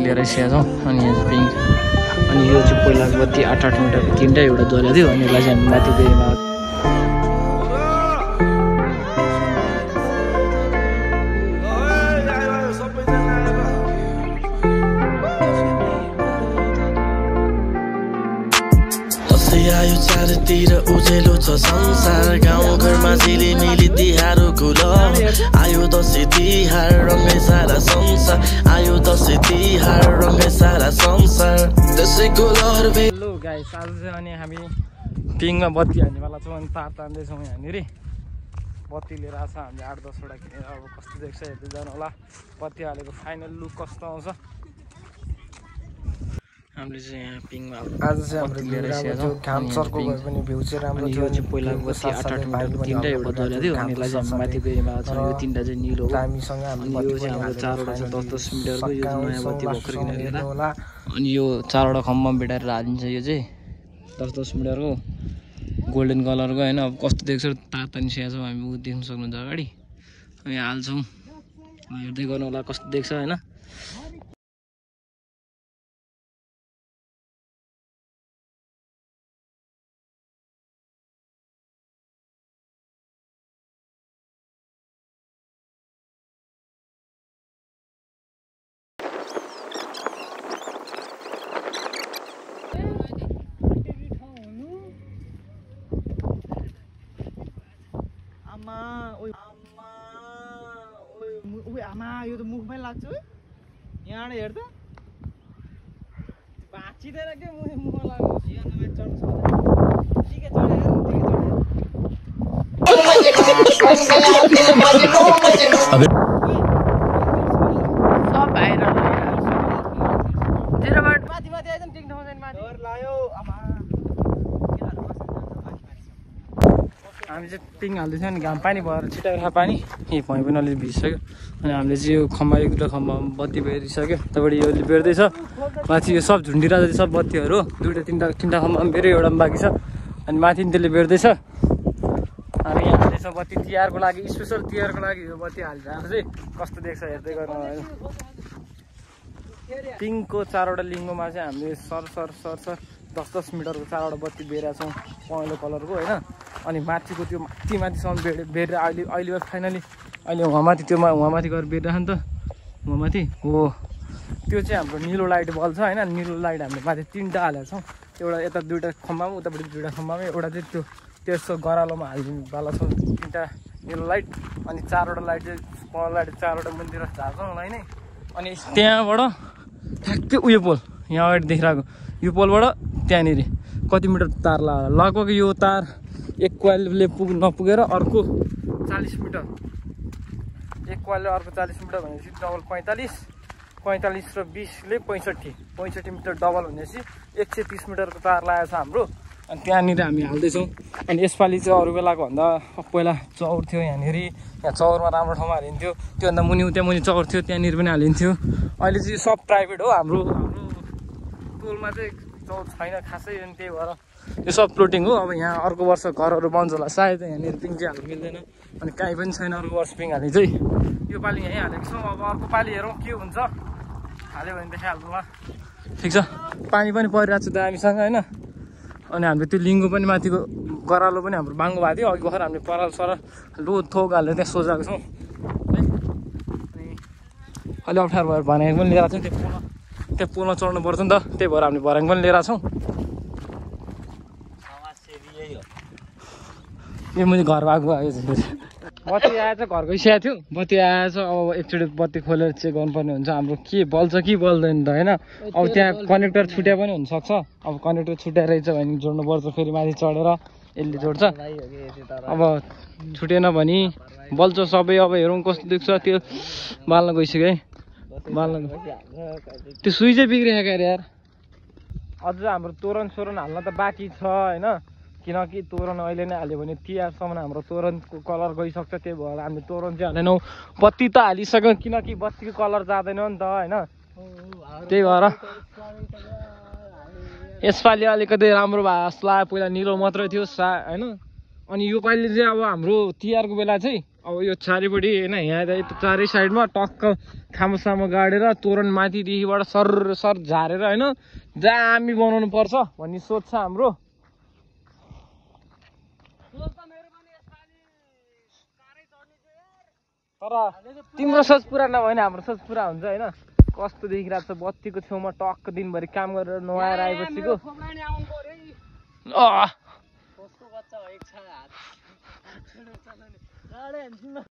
लिएर आइसकेका छौँ। अनि यहाँ चाहिँ पिङ अनि यो चाहिँ पहिलाको बत्ती 8-8 मिटरको 3टा एउटा ज्वलेको थियो अनि यसलाई चाहिँ हामी माथि गएमा आयो चारतिर उजेलो छ संसार गाउँघरमा झिलिमिली तिहारको लहर आयो दसैँ तिहार रङ्गै सारा संसार आयो दसैँ तिहार रङ्गै सारा संसार दसैँको लहर हेलो गाइस आज चाहिँ अनि हामी पिङमा बत्ती हाल्नेवाला छौँ अनि तार तान्दैछौँ यहाँनिर बत्ती लिएर आएको छ हामीले 8-10 वटा किनेर अब कस्तो देख्छ हेर्दै जानु होला बत्ती हालेको फाइनल लुक कस्तो आउँछ हामीले चाहिँ यहाँ पिङमा आज चाहिँ हाम्रो लिएर आएको थियो घाम सर्को भए पनि भ्यू चाहिँ राम्रो थियो। यो चाहिँ पहिलाको बत्ती 8-8 मिटरको 3टा एउटा ज्वलेको थियो अनि यसलाई चाहिँ हामी माथि गएमा छ यो 3टा चाहिँ निलो हो हामीसँग हाम्रो यो चाहिँ हाम्रो 4वटा छ 10-10 मिटरको यो नयाँ बत्ती भर्खर किनेर होला अनि यो 4वटा खम्बा भेटाएर हालिन्छ यो चाहिँ 10-10 मिटरको गोल्डन कलरको हैन अब कस्तो देख्छ तार तानिसकेको छौँ हामी उ देख्न सक्नुहुन्छ अगाडि अनि हाल्छौँ हेर्दै गर्नु होला कस्तो देख्छ हैन आमा यो त मुखमै लाग्छ यहाँबाट हेर्दा भाँचिँदैन के मुखमा लाग्नु सियानमा चढ्छ ठिकै सब बाहिर माथि माथि आइज टिक्न हुँदैन माथि लायो आमा हामी चाहिँ पिङ हाल्दैछौँ नि घाम पानी भएर छिटाएर पानी यही भुइँ पनि अलिक भिजिसक्यो अनि हामीले चाहिँ यो खम्बा एउटा खम्बा बत्ती बेरिसक्यो त्यहाँबाट यो बेर्दैछ माथि यो सब झुन्डिरहेको सब बत्तीहरू 2-3टा खम्बा मेरो एउटा बाँकी छ अनि माथि नि त्यसले बेर्दैछ हामी यहाँ हाल्दैछौँ बत्ती तिहारको लागि स्पेसल तिहारको लागि यो बत्ती हालिरहेको चाहिँ कस्तो देख्छ हेर्दै गर्नु पिङको 4वटा लिङ्गोमा चाहिँ हामीले सर 10-10 मिटरको 4वटा बत्ती बेरेका छौँ पहेँलो कलरको होइन अनि माथिको त्यो माथिसम्म बेरेर अहिले फाइनली अहिले उहाँमाथि त्यो उहाँमाथि गएर बेरिरहेको नि त उहाँमाथि हो त्यो चाहिँ हाम्रो निलो लाइट बल्ब छ होइन निलो लाइट हामीले माथि 3टा हालेका छौँ एउटा यता 2टा खम्बामा उतापट्टि 2टा खम्बामा एउटा चाहिँ त्यो तेर्सो गरालोमा हालिदिनुवाला छौँ 3टा निलो लाइट अनि 4वटा लाइट चाहिँ पहेँलो लाइट 4वटा मन्दिर झार्छौँ होला नै अनि त्यहाँबाट ठ्याक्कै उयो पोल यहाँ अगाडि देखिरहेको यो पोलबाट त्यहाँनिर कति मिटर तार लगभग यो तार एक कोइलले नपुगेर अर्को 40 मिटर एक कोइलले अर्को 40 मिटर भनेपछि डबल 45 र 20ले 65 मिटर डबल भनेपछि 130 मिटरको तार लागेको छ हाम्रो अनि त्यहाँनिर हामी हाल्दैछौँ अनि यसपालि चाहिँ अरू बेलाको भन्दा पहिला चौर थियो यहाँनिर यहाँ चौरमा राम्रो ठाउँमा हालिन्थ्यो त्योभन्दा त्यहाँ मुनि चौर थियो त्यहाँनिर पनि हालिन्थ्यो अहिले चाहिँ सब प्राइभेट हो हाम्रो टोलमा चाहिँ चौर छैन खासै अनि त्यही भएर यो सब प्लोटिङ हो अब यहाँ अर्को वर्ष घरहरू बन्छ होला सायद यहाँनिर पिङ चाहिँ हाल्नु मिल्दैन अनि काहीँ पनि छैन अर्को वर्ष पिङ हाल्ने चाहिँ यो पालि यहीँ हालेको छौँ अब अर्को पालि हेरौँ के हुन्छ हाल्यो भने देखाइहाल्नुला ठिक छ पानी पनि परिरहेको छ दामीसँग होइन अनि हामीले त्यो लिङ्गो पनि माथिको गरालो पनि हाम्रो बाङ्गो भएको थियो अघि भर्खर हामीले पराल सराल लोद थोक हालेर त्यहाँ सोझाएको छौँ है अनि अलि अप्ठ्यारो भएर भर्याङ पनि लिएर छौँ त्यो पोलमा चढ्नु पर्छ नि त त्यही भएर हामीले भर्याङ पनि लिएर छौँ यो मैले घर भएको आयो बत्ती आएछ घरकै स्या थियो बत्ती आएछ अब एकचोटि बत्ती खोलेर चेक गर्नुपर्ने हुन्छ हाम्रो के बल्छ कि बल्दैन त होइन अब त्यहाँ कनेक्टर छुट्या पनि हुनसक्छ अब कनेक्टर छुट्या रहेछ भने जोड्नुपर्छ फेरि माथि चढेर यसले जोड्छ अब छुटेन भने बल्छ सबै अब हेरौँ कस्तो देख्छ त्यो बाल्न गइसक्यो है बाल्न त्यो सुइजै बिग्रिसक्यो अरे यार अझ हाम्रो तोरण हाल्न त बाँकी छ होइन किनकि तोरण अहिले नै हाल्यो भने तिहारसम्म हाम्रो तोरणको कलर गइसक्छ त्यही भएर हामीले तोरण चाहिँ हालेनौँ बत्ती त हालिसक्यौँ किनकि बत्तीको कलर जाँदैन नि त होइन त्यही भएर यसपालि अलिकति राम्रो भएको जस्तो लाग्यो पहिला निलो मात्रै थियो होइन अनि यो पालि चाहिँ अब हाम्रो तिहारको बेला चाहिँ अब यो चारैपट्टि होइन यहाँ त चारै साइडमा टक्क खामोसामो गाडेर तोरण माथिदेखिबाट सर सर झारेर होइन दामी बनाउनु पर्छ भन्ने सोच छ हाम्रो। तर तिम्रो सोच पुरा नभए भने हाम्रो सोच पुरा हुन्छ होइन। कस्तो देखिरहेको छ बत्तीको छेउमा टक्क दिनभरि काम गरेर नुहाएर आएपछिको